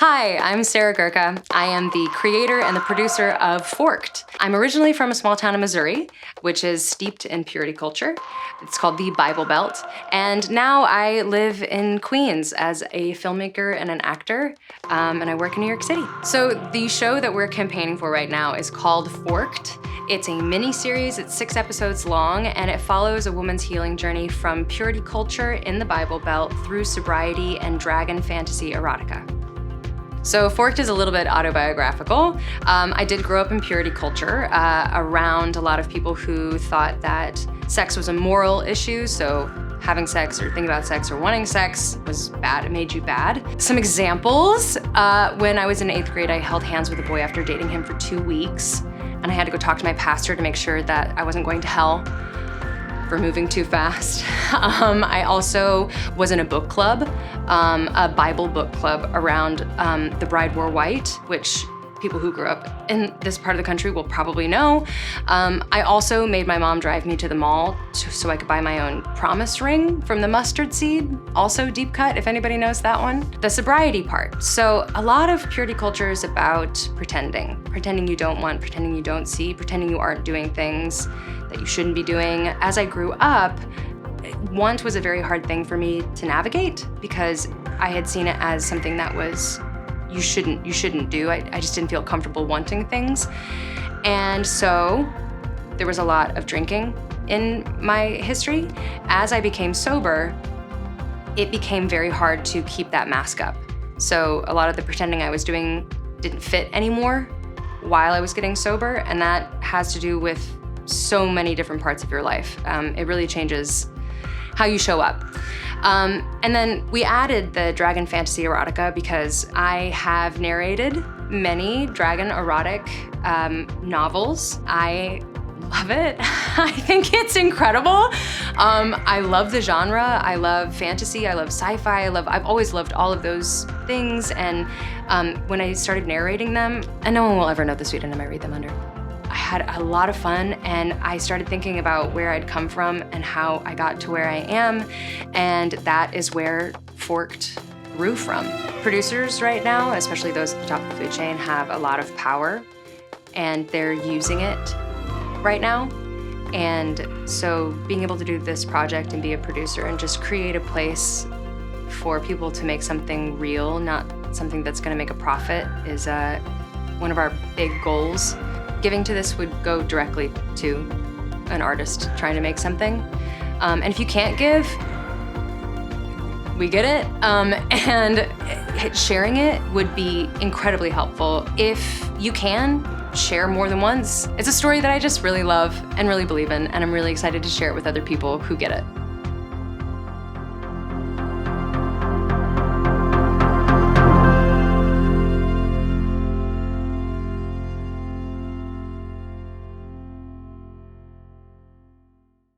Hi, I'm Sarah Gurka. I am the creator and the producer of FORKED. I'm originally from a small town in Missouri, which is steeped in purity culture. It's called the Bible Belt. And now I live in Queens as a filmmaker and an actor, and I work in New York City. So the show that we're campaigning for right now is called FORKED. It's a mini-series, it's 6 episodes long, and it follows a woman's healing journey from purity culture in the Bible Belt through sobriety and dragon fantasy erotica. So FORKED is a little bit autobiographical. I did grow up in purity culture around a lot of people who thought that sex was a moral issue, so having sex or thinking about sex or wanting sex was bad, it made you bad. Some examples, when I was in 8th grade, I held hands with a boy after dating him for 2 weeks, and I had to go talk to my pastor to make sure that I wasn't going to hell for moving too fast. I also was in a book club, a Bible book club around The Bride Wore White, which people who grew up in this part of the country will probably know. I also made my mom drive me to the mall so I could buy my own promise ring from the mustard seed, also deep cut, if anybody knows that one. The sobriety part. So a lot of purity culture is about pretending you don't want, pretending you don't see, pretending you aren't doing things that you shouldn't be doing. As I grew up, want was a very hard thing for me to navigate because I had seen it as something that was you shouldn't do. I just didn't feel comfortable wanting things. And so there was a lot of drinking in my history. As I became sober, it became very hard to keep that mask up. So a lot of the pretending I was doing didn't fit anymore while I was getting sober, and that has to do with so many different parts of your life. It really changes how you show up. And then we added the dragon fantasy erotica because I have narrated many dragon erotic novels. I love it. I think it's incredible. I love the genre. I love fantasy. I love sci-fi. I've always loved all of those things. And when I started narrating them, and no one will ever know the pseudonym I read them under, I had a lot of fun, and I started thinking about where I'd come from and how I got to where I am, and that is where FORKED grew from. Producers right now, especially those at the top of the food chain, have a lot of power, and they're using it right now. And so being able to do this project and be a producer and just create a place for people to make something real, not something that's gonna make a profit, is one of our big goals. Giving to this would go directly to an artist trying to make something. And if you can't give, we get it. And sharing it would be incredibly helpful. If you can, share more than once. It's a story that I just really love and really believe in, and I'm really excited to share it with other people who get it.